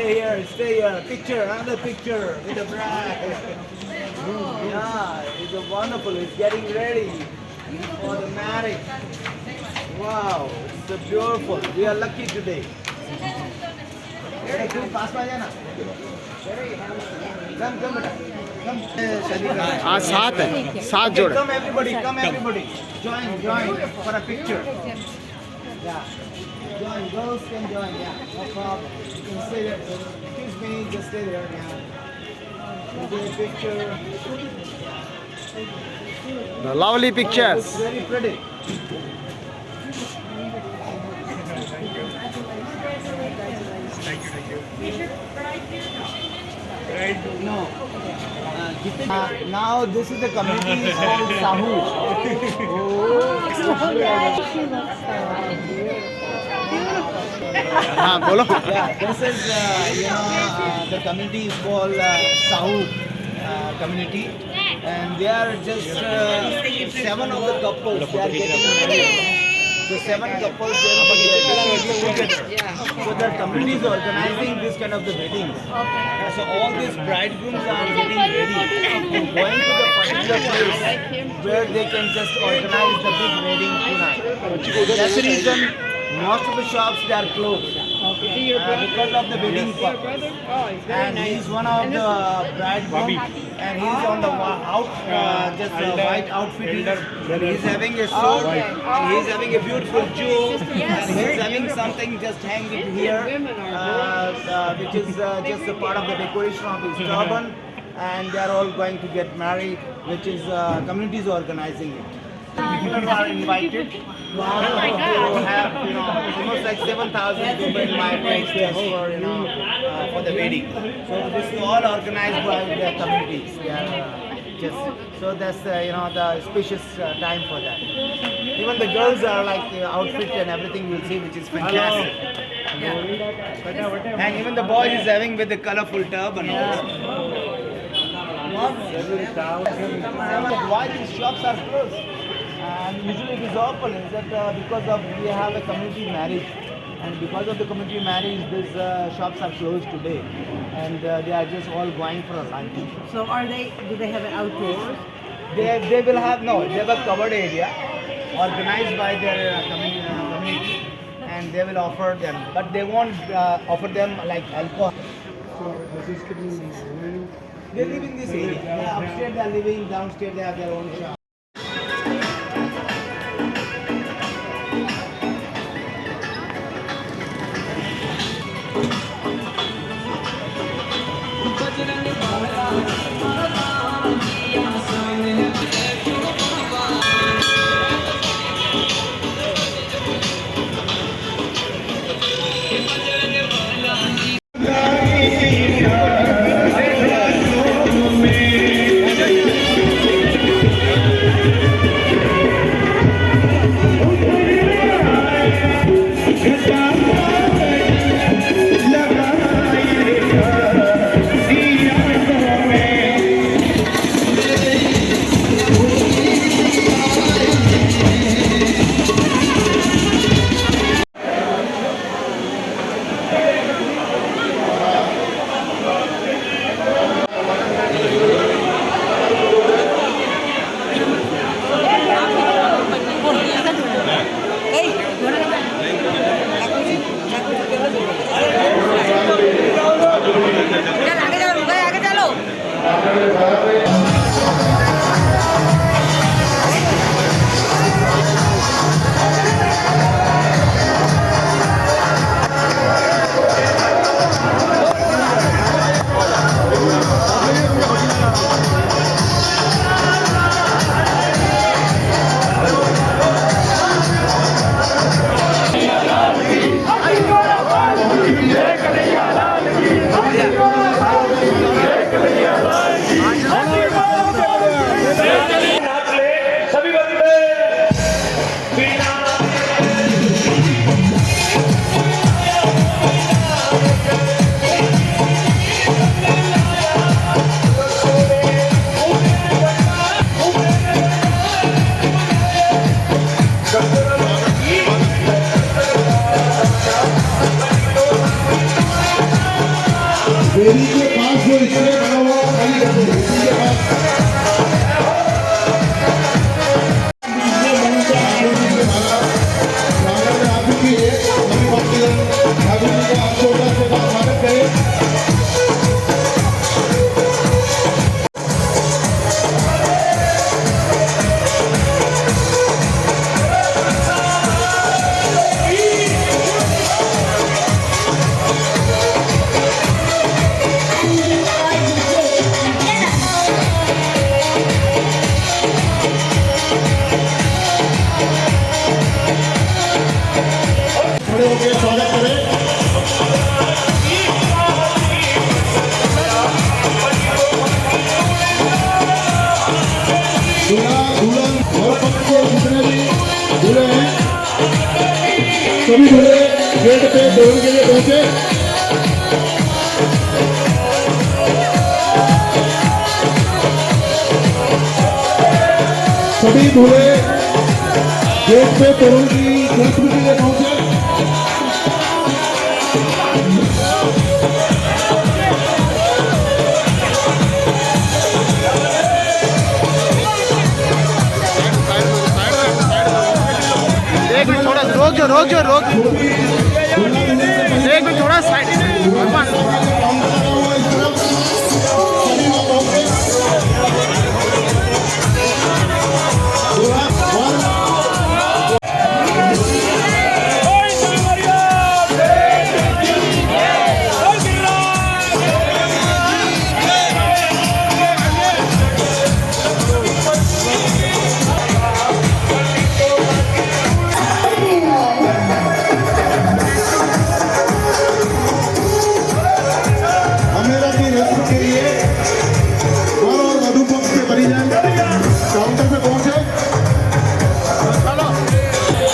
Stay here. Picture, another picture with the bride. Yeah, it's wonderful. It's getting ready for the marriage. Wow, it's so beautiful. We are lucky today. Come, beta. Come. हाँ सात है, सात जोड़ है। Come everybody. Join for a picture. Yeah. Join, girls can join, yeah. No problem. You can stay there. Excuse me, just stay there, yeah. We'll do a picture. The lovely It's pictures. very pretty. No. Now this is the community is called Sahu. हाँ बोलो। Yeah, this is the community is called Sahu community, and they are just 7 of the couples. They are getting married. The 7 couples they will be getting together. So the community is organizing this kind of the weddings. So all these bridegrooms are getting ready and going to the particular place where they can just organize the big wedding tonight. That's the reason most of the shops they are closed because of the wedding purpose. And he's one of the bridegroom, and he's on the just a white outfit. He's having a sword, and he's having a beautiful jewel, and he's having something just hanging here, which is just a part of the decoration of his turban. And they are all going to get married, which is community is organizing it. People are invited. To have almost like 7,000 people invited just for for the wedding. So this is all organized by the communities. They are just so that's the spacious time for that. Even the girls are like outfit and everything you'll see, which is fantastic. And even the boy is having with the colorful turban also. Why these shops are closed? And usually it is open. Is that because of we have a community marriage, and because of the community marriage, these shops are closed today, and they are just all going for a lunch. So are they? Do they have it outdoors? They will have they have a covered area organized by their community, and they will offer them, but they won't offer them like alcohol. They live in this area. Upstairs they are living, downstairs they have their own shop. वेदी के पास जो stay बना हुआ खाली कर दो, वेदी के पास खड़े होकर स्वागत करें। दूल्हा दुल्हन और पक्ष के जितने भी दूल्हे हैं सभी दूल्हे गेट पे दोनों के लिए पहुंचे। सभी दूल्हे गेट पे तोरण की खुशबू के लिए पहुंचे। एक मिनट थोड़ा रोक जो एक मिनट थोड़ा साइड भगवान अमेरा की रस्म के लिए वर और वधू पक्ष के परिजन काउंटर पे पहुंचे।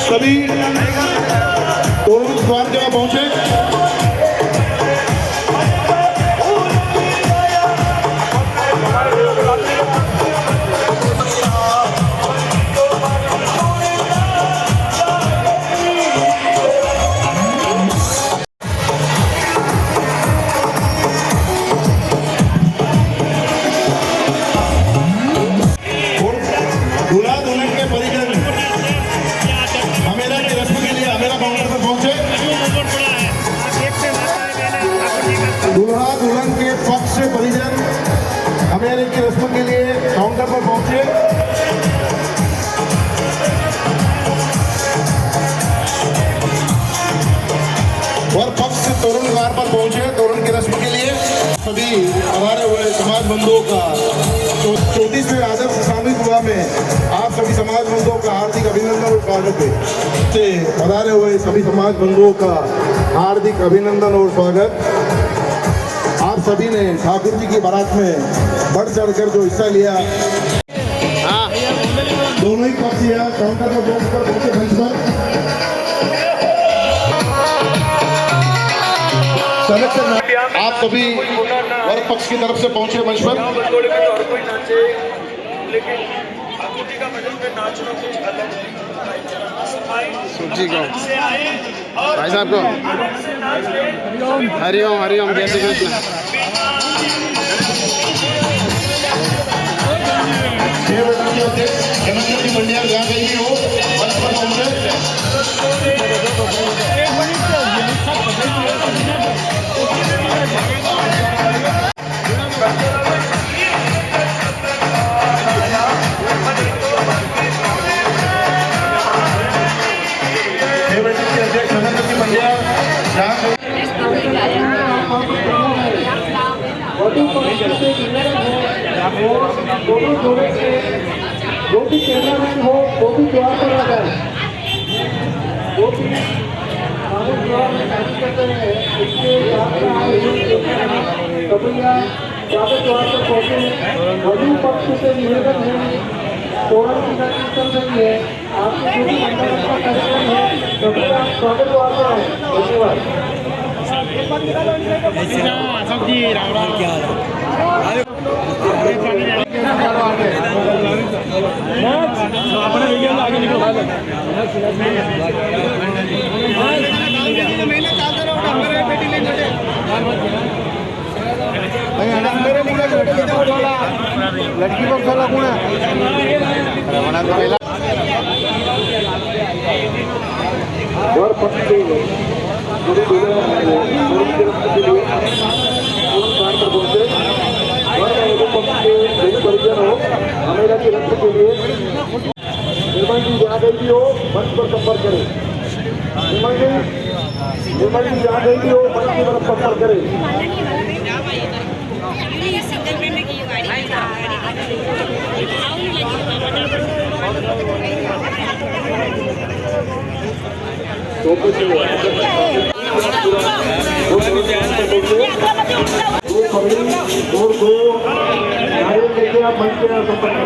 सभी तोरण द्वार जगह पहुंचे। दूल्हा दुल्हन के परिजन अमेरा की रस्म के लिए अमेरा काउंटर पर पहुंचे। दूल्हा दुल्हन के पक्ष से परिजन अमेरा की रस्म के लिए काउंटर पर पहुंचे। और पक्ष से तोरण द्वार पर पहुंचे तोरण की रस्म के लिए। सभी हमारे हुए समाज बंधुओं का 34वें आदर्श सामूहिक विवाह में आप सभी समाज बंधुओं का हार्दिक अभिनंदन और स्वागत है। से पधारे हुए सभी समाज बंधुओं का हार्दिक अभिनंदन और स्वागत। आप सभी ने ठाकुर जी की बारात में बढ़ चढ़कर जो हिस्सा लिया, दोनों ही पक्ष यहाँ काउंटर पर पहुंचे मंच पर। आप सभी वर पक्ष की तरफ से पहुंचे मंच पर। सूची को भाई साहब को हरिओम जय श्री कृष्ण। जनक की मंडिया जहाँ कहीं भी हो मंच पर पहुंचे। अध्यक्ष जनक की मंडिया जहाँ दोनों जोड़े के जो भी कैमरामैन हो वो भी द्वार पर आ जाए। वो भी हमारे द्वार में शादी करते हैं इसके कबूलिया ज्यादा द्वार पर पहुंचे। वधू पक्ष से निवेदन है तोरण की शादी चल रही है। आपके जो भी मंडप का कार्यक्रम है कृपया स्वागत द्वार पर आए। धन्यवाद। लड़की बॉक्स वाला कौन है? वर पक्ष से जुड़े दूल्हे तोरण की रस्म के लिए तोरण द्वार पर पहुंचे। वर और वधू पक्ष के जो परिजन हो अमेरा की रस्म के लिए निर्मल जी जहाँ गई भी हो मंच पर संपर्क करें। निर्मल जी जहाँ गई भी हो मंच की तरफ संपर्क करें। आप मंच के संपर्क करें।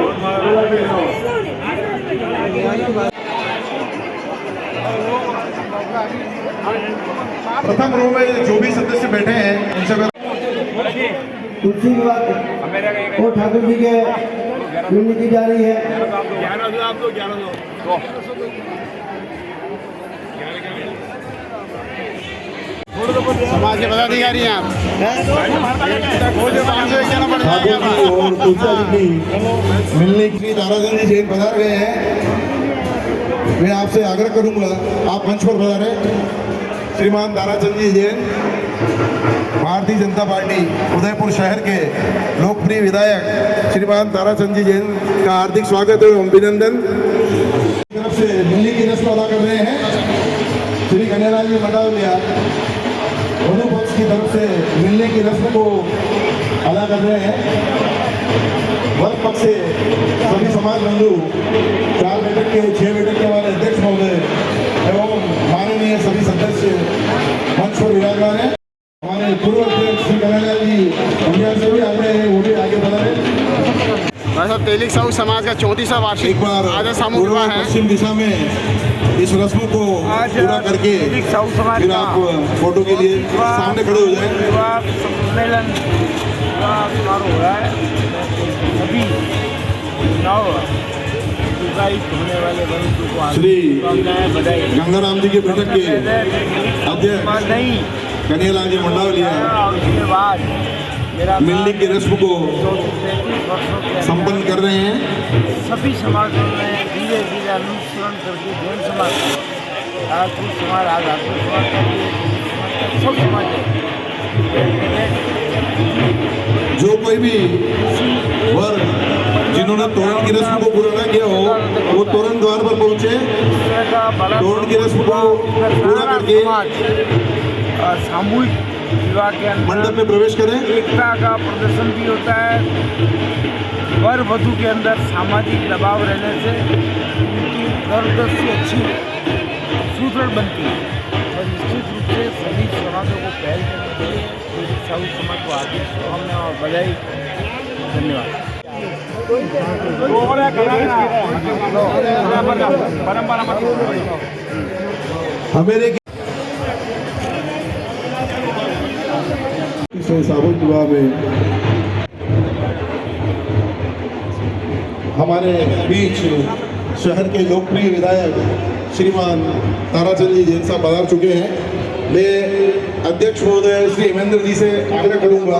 प्रथम रो में जो भी सदस्य बैठे हैं उनसे तुलसी विवाह और ठाकुर जी के मिलनी की जा रही है। समाज के पदाधिकारी हैं आप। ठाकुर जी और तुलसा जी की मिलने की ताराचंद जी जैन पधार गए हैं। मैं आपसे आग्रह करूंगा आप मंच पर पधारें। श्रीमान ताराचंद जी जैन भारतीय जनता पार्टी उदयपुर शहर के लोकप्रिय विधायक श्रीमान ताराचंद जी जैन का हार्दिक स्वागत एवं अभिनंदन। तरफ से मिलने की रस्म अदा कर रहे हैं श्री कन्हैयालाल जी मंडावलिया। दोनों पक्ष की तरफ से मिलने की रस्म को अदा कर रहे हैं। वर पक्ष से सभी समाज बंधु 4 बैठक के 6 बैठक के वाले अध्यक्ष महोदय एवं माननीय सभी सदस्य मंच पर विराजमान है। हमारे पूर्व अध्यक्ष श्री कन्हैयालाल जी अभियान से भी आगे हैं, वो भी आगे बढ़ा रहे। भाई साहब तेलिक साहू समाज का 34वां वार्षिक एक बार आज समूह पूर्व हुआ है। पश्चिम दिशा में इस रस्म को पूरा करके फिर आप फोटो के लिए सामने खड़े हो जाएं। सम्मेलन समारोह हो रहा है। सभी नव विवाहित होने वाले बंधु को श्री बधाई। गंगाराम जी के बैठक के अध्यक्ष नहीं कन्हैयालाल जी मंडावलिया और उसके बाद मेरा मिलने की रस्म को 33 वर्षों के संपन्न कर रहे हैं। सभी समाजों में धीरे धीरे अनुसरण करके जैन समाज राजपूत समाज आज राजपूत समाज का भी सब समाज है। जो कोई भी वर्ग जिन्होंने तोरण की रस्म को पूरा न किया हो वो तोरण द्वार पर पहुंचे। तोरण की रस्म को पूरा करके सामूहिक विवाह के अंदर मंडप में प्रवेश करें। एकता का प्रदर्शन भी होता है। वर वधू के अंदर सामाजिक दबाव रहने से उनकी गर्भदर्शी अच्छी सुदृढ़ बनती है। और निश्चित रूप से सभी समाजों को पहल करने के लिए साहू समाज को हार्दिक शुभकामनाएं और बधाई। धन्यवाद। हमें सामूहिक विवाह में हमारे बीच शहर के लोकप्रिय विधायक श्रीमान ताराचंद जी जैन साहब पधार चुके हैं। मैं अध्यक्ष महोदय श्री हेमेंद्र जी से आग्रह करूंगा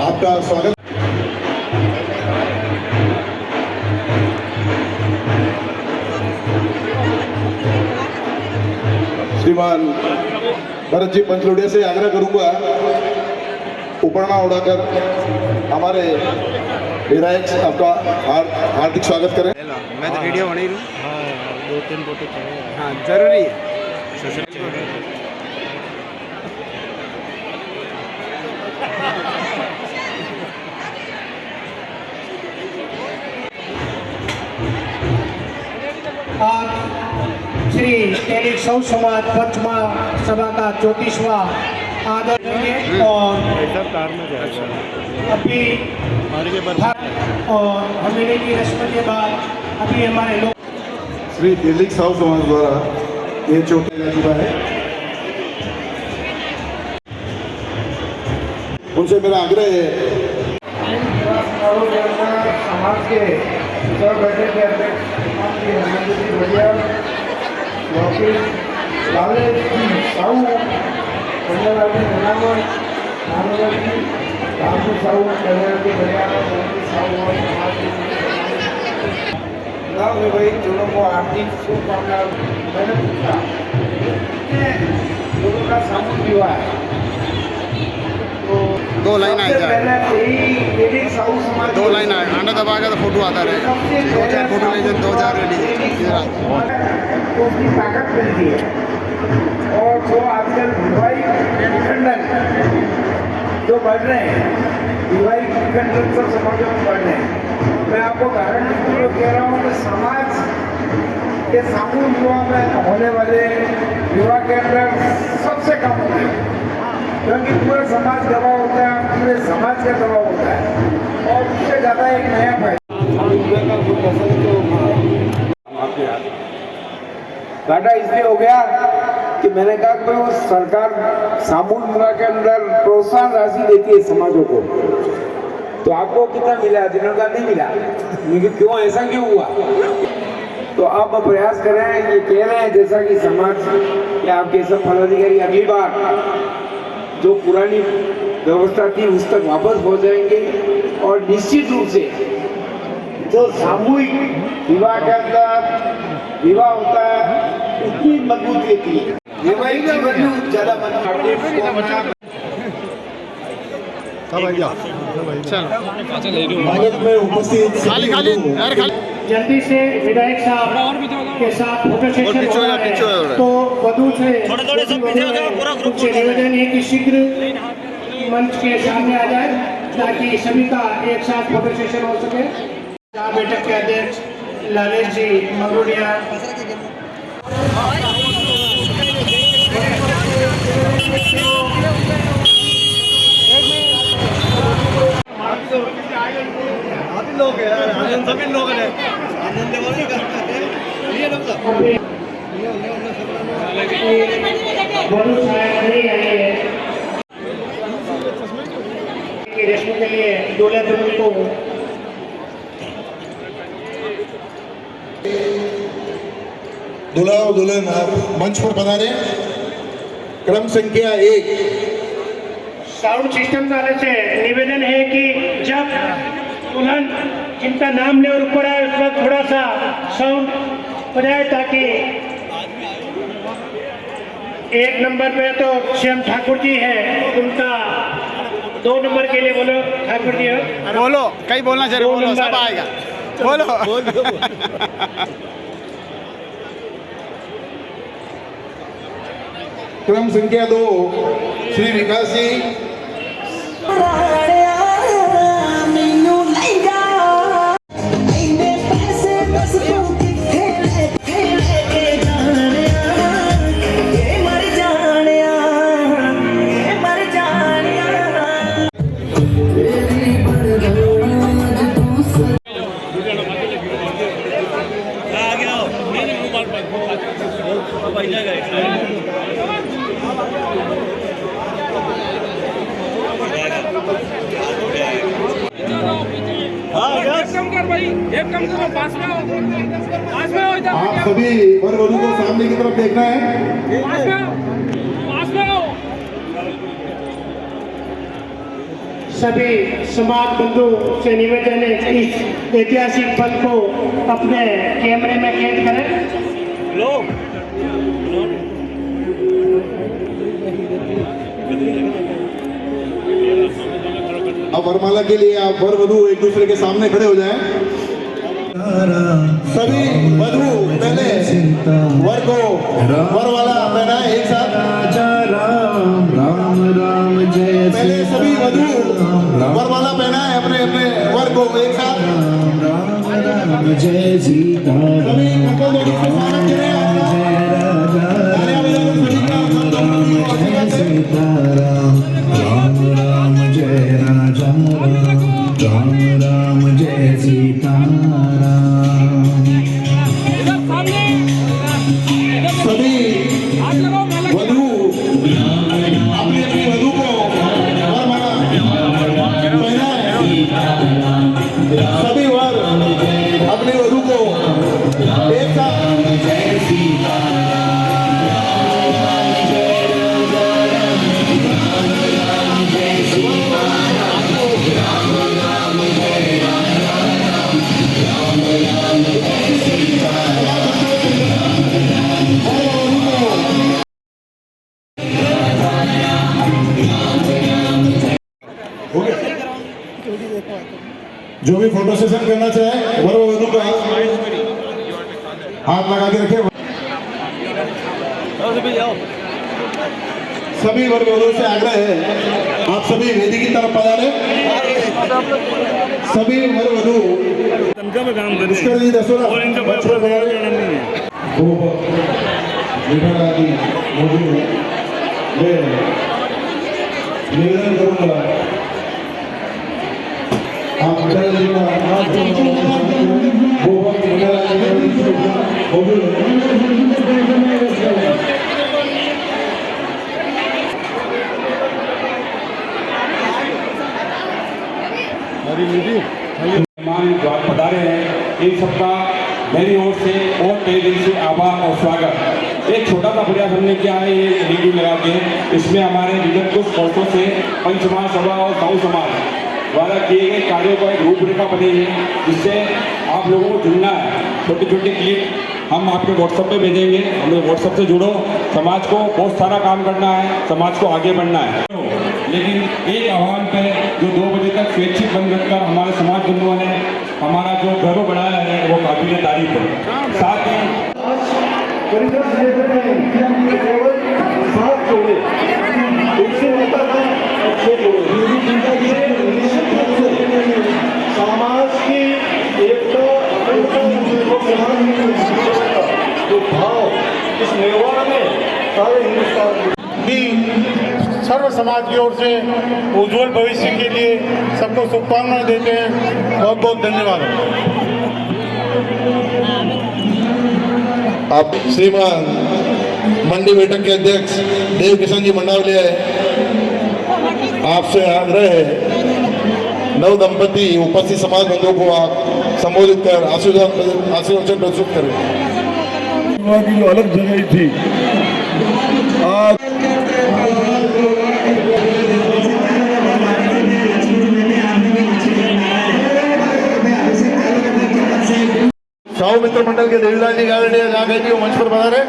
आपका स्वागत। श्रीमान भरत जी पंचलोड़िया से आग्रह करूंगा उपरणा उड़ाकर हमारे विधायक आपका हार्दिक स्वागत करें। मैं तो वीडियो बना ही हूँ। हाँ 2-3 फोटो चाहिए। हाँ जरूरी है। आज श्री तेलिक साहू समाज पंचमा सभा का 34वां आदर देंगे और अभी और हमें की रस्म के बाद अभी हमारे लोग श्री तेलिक साहू समाज द्वारा ये चौथा जा चुका है। उनसे मेरा आग्रह है समाज के सर बैठे के अध्यक्ष लाले साहू कन्हैयालाल जी रामू साहू कल्याण के बड़ियाना साहू गाँव में भाई दोनों को आर्थिक शुभकामना मैंने पूछा दोनों का सामूहिक विवाह है। तो दो लाइन आई जाए, दो लाइन आए आना दबाएगा तो फोटो आता रहेगा। 2000 फोटो ले जाए, 2000 रेडी तो उसकी ताकत मिलती है। और जो आजकल वैवाहिक खंडन जो बढ़ रहे हैं, वैवाहिक खंडन सब समाजों में बढ़ रहे हैं। मैं आपको गारंटी पूर्वक कह रहा हूँ कि समाज के सामूहिक विवाह में होने वाले विवाह के अंदर सबसे कम होता है, क्योंकि पूरा समाज दबाव होता है, पूरे समाज का दबाव होता है और उससे ज़्यादा एक नया फायदा घाटा इसलिए हो गया कि मैंने कहा कि वो सरकार सामूहिक विवाह के अंदर प्रोत्साहन राशि देती है समाजों को, तो आपको कितना मिला? जिन्होंने कहा नहीं मिला। लेकिन क्यों, ऐसा क्यों हुआ? तो आप प्रयास करें, ये कह रहे हैं जैसा कि समाज या आपके सब पदाधिकारी अगली बार जो पुरानी व्यवस्था थी उस तक वापस हो जाएंगे और निश्चित रूप से जो सामूहिक विवाह के अंदर विवाह होता है उतनी मजबूत रहती है, वैवाहिक जीवन में ज्यादा मजबूत। खाली खाली यार खाली जल्दी से विधायक साहब के साथ फोटो सेशन हो रहा है, तो वधू से कुछ निवेदन है कि शीघ्र मंच के सामने आ जाए ताकि सभी का एक साथ फोटो सेशन हो सके। बैठक के अध्यक्ष लालेश जी मंगरूडिया। लोग आनंद सभी लोग हैं, आनंद वाले ये लोग रेशमी के लिए दूल्हे दुल्हन को दूल्हा और दुल्हन आप मंच पर पधारे। क्रम संख्या 1। साउंड सिस्टम वाले से निवेदन है कि जब दुल्हन जिनका नाम ले और ऊपर आए उस वक्त थोड़ा सा साउंड बजाए ताकि 1 नंबर पे तो श्याम ठाकुर जी है, उनका 2 नंबर के लिए बोलो ठाकुर जी हो। बोलो, कहीं बोलना चाहिए, बोलो सब आएगा, बोलो। क्रम संख्या 2 श्री विकास जी। आप सभी वर वधू को सामने की तरफ देखना है। सभी समाज बंधु से निवेदन है कि इस ऐतिहासिक पल को अपने कैमरे में कैद करें। अब वरमाला के लिए आप वर वधू एक दूसरे के सामने खड़े हो जाएं। सभी वधू पहले वर को वरमाला पहनाए एक साथ। पहले सभी वधू वरमाला पहनाए अपने अपने वर को एक साथ। सभी कपल जोड़ी को स्वागत करें। सभी वर अपनी वधू को एक साथ जो भी फोटो सेशन करना चाहे वर वधू का हाथ लगा के रखे। सभी वर वधू से आग्रह है आप सभी वेदी की तरफ पधारे। सभी वर वधू पुष्कर जी दसोरा आदि मौजूद है। मैं निवेदन करूंगा आप मंडल जी का वो वक्त मौजूद है। मेहमान जो आप पधारे हैं इन सबका मेरी ओर से और तहे दिल से आभार और स्वागत। एक छोटा सा प्रयास हमने किया है ये वीडियो लगा के, इसमें हमारे विगत कुछ वर्षों से पंच महासभा और साहू समाज द्वारा किए गए कार्यों का एक रूपरेखा बनी है, जिससे आप लोगों को जुड़ना है। छोटे छोटे क्लिप हम आपके व्हाट्सएप पे भेजेंगे, हमें व्हाट्सएप से जुड़ो। समाज को बहुत सारा काम करना है, समाज को आगे बढ़ना है, लेकिन एक आह्वान पे जो 2 बजे तक स्वैच्छिक बंद रखकर हमारे समाज बंधुओं ने हमारा जो गर्व बढ़ाया है वो काबिल तारीफ है। साथ ही परिसर क्षेत्र में केवल 7 जोड़े उससे होता था 6 जोड़े समाज की एकता जो भाव इस मेवाड़ में सारे हिंदुस्तान भी सर्व समाज की ओर से उज्जवल भविष्य के लिए सबको शुभकामनाएं देते हैं। बहुत बहुत धन्यवाद। आप श्रीमान मंडी बैठक के अध्यक्ष देव किशन जी मंडावलिया आपसे आग्रह है नव दंपति उपस्थित समाज बंधुओं को आप संबोधित कर आशीर्वचन प्रस्तुत करें। जो अलग जगह थी आज साहू मित्र मंडल के देवीलाल जी गावड़े जहाँ गए थे वो मंच पर बता रहे।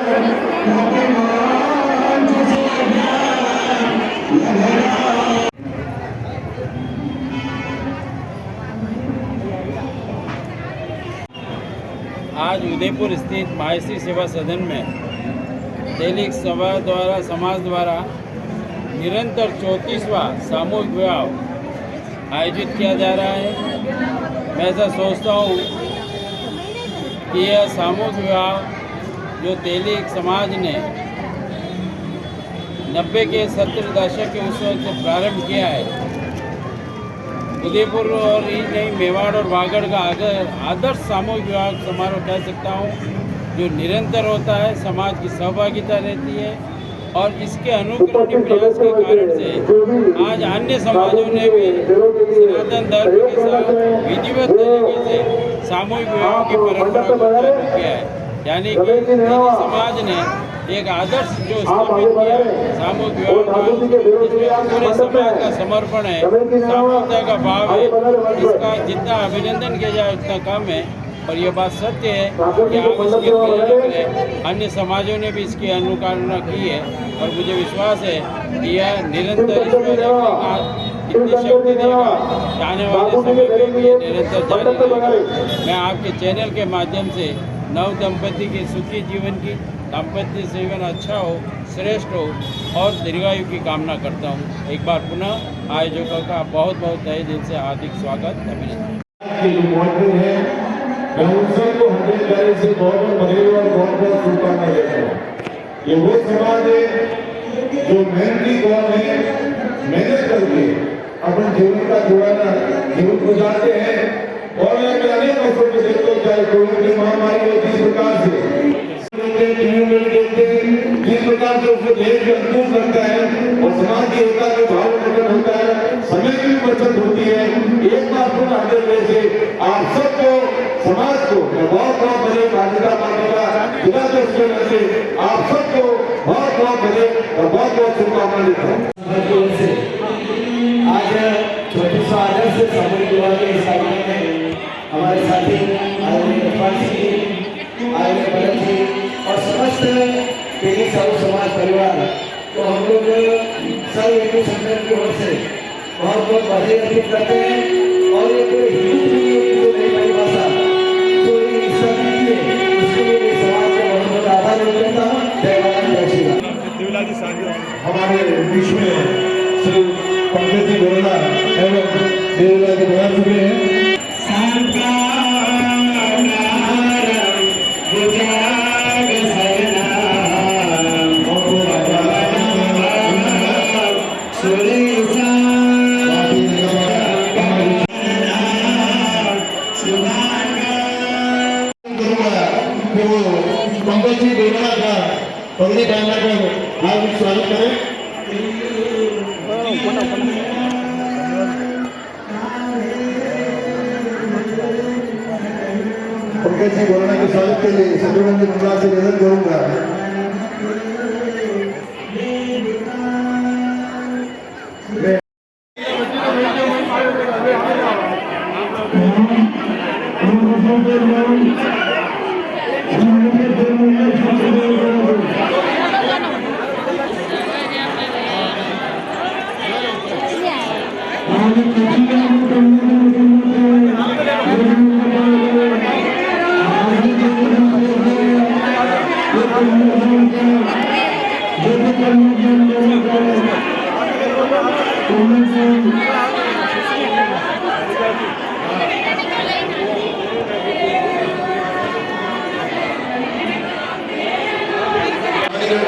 आज उदयपुर स्थित माहेश्वरी सेवा सदन में दैनिक सभा द्वारा समाज द्वारा निरंतर 34वां सामूहिक विवाह आयोजित किया जा रहा है। मैं ऐसा सोचता हूँ कि यह सामूहिक विवाह जो तेलिक समाज ने 90 के 70 दशक के उस वक्त से प्रारंभ किया है, उदयपुर और ही नहीं मेवाड़ और वागड़ का आदर्श सामूहिक विवाह समारोह कह सकता हूँ, जो निरंतर होता है, समाज की सहभागिता रहती है और इसके अनुकरणीय प्रयास के कारण से आज अन्य समाजों ने भी सनातन धर्म के साथ विधिवत तरीके से सामूहिक विवाह की परंपरा को चालू किया है। यानी कि हिंदू समाज ने एक आदर्श जो स्थापित किया सामूहिक विवाह का, इसमें पूरे समाज का समर्पण है, सामूहिकता का भाव है। इसका जितना अभिनंदन किया जाए उतना कम है। और ये बात सत्य है कि आप इसके प्रेरक अन्य समाजों ने भी इसकी अनुकरणा की है और मुझे विश्वास है कि यह निरंतर इतनी शक्ति देगा, आने वाले समय में भी निरंतर जारी रहेगा। मैं आपके चैनल के माध्यम से नव दंपति के सुखी जीवन की, दाम्पत्य जीवन अच्छा हो, श्रेष्ठ हो और दीर्घायु की कामना करता हूँ। एक बार पुनः आयोजकों का बहुत बहुत तहे दिल से हार्दिक स्वागत, अभिनंदन। मैं उन सबको हृदय कार्य से बहुत बधाई और बहुत बहुत शुभकामनाएं देता हूँ। ये वो समाज है जो मेहनती कौन है, मेहनत करके अपन जीवन का गुजारा जीवन गुजारते हैं और अनेक अवसरों के देखते चाहे कोविड की महामारी हो, जिस प्रकार से टीवी में देखते हैं, जिस प्रकार से उसको देश के अनुकूल लगता है और समाज की एकता के भाव प्रकट होता है, समय की बचत होती है। एक बार पुनः हृदय से आप सबको समाज को बहुत बहुत बड़े बाध्यता मानेगा बिना दोष से आप सबको बहुत बहुत बड़े और बहुत बहुत शुभकामनाएं देता हूँ। आज 34वां आदर्श सामूहिक विवाह के इस कार्यक्रम में हमारे साथी आदरणीय भरत जी और समस्त तेलिक साहू समाज परिवार को हम लोग सर्व हिंदू संगठन की ओर से बहुत बहुत बधाई अर्पित करते हैं और ये कोई हिंदू नहीं है भाषा तो ये सभी के उसके लिए समाज का बहुत बहुत आभार व्यक्त करता हूँ। जय भारत जय श्री राम। हमारे बीच में श्री पंकज जी गोरला एवं देवला जी बना चुके हैं। पंकज जी गोरला का पगड़ी पहनना कर हार्दिक स्वागत करें। पंकज जी गोरला के स्वागत के लिए शत्रुघ्न जी मंगला से निवेदन करूंगा।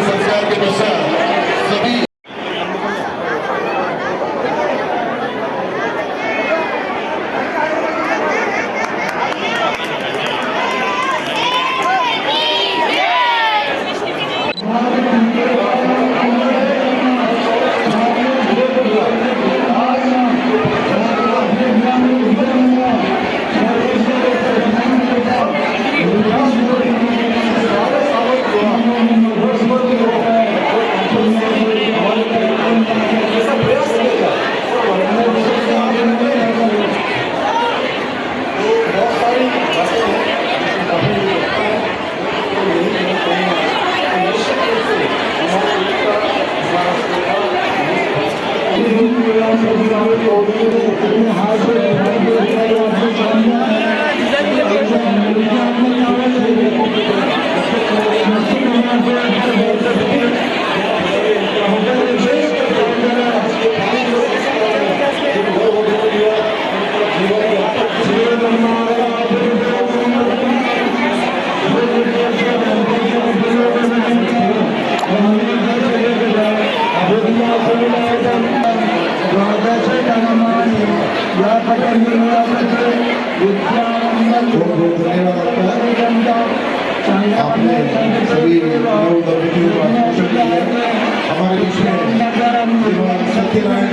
संस्कार के पश्चात सभी आपने सभी हमारे बीच में सत्यनारायण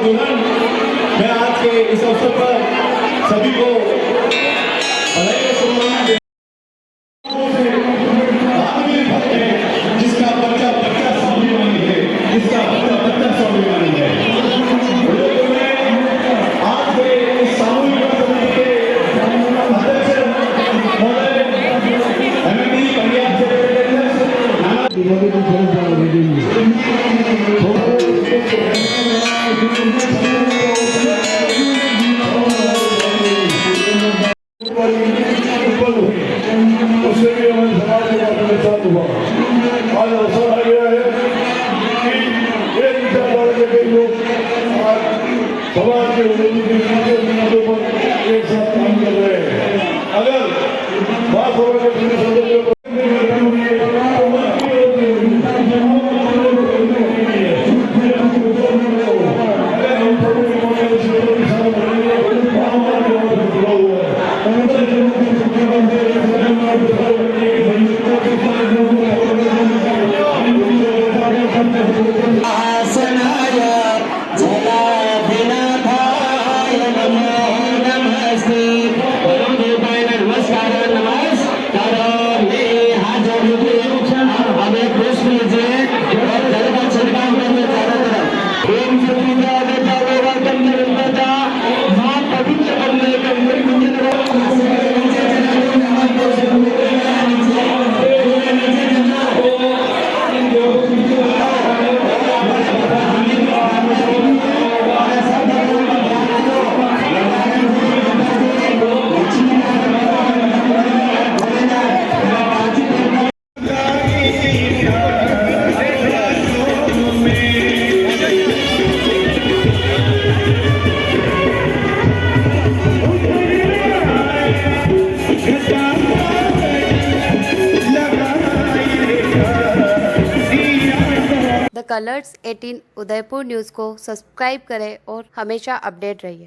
मैं आज के इस अवसर पर सभी को जिसका बच्चा बच्चा स्वाभिमानी है, जिसका बच्चा बच्चा स्वाभिमानी है। आज के इस सामूहिक समिति के अध्यक्ष महोदय एमएलए पंजाब से उससे भी हमारे समाज के बात में साथ हुआ। आज अवसर आ गया है कि एक विचारधारा के कई लोग आज समाज के उन्नति के मुद्दों पर एक साथ काम कर रहे हैं। द कलर्स 18 उदयपुर न्यूज़ को सब्सक्राइब करें और हमेशा अपडेट रहिए।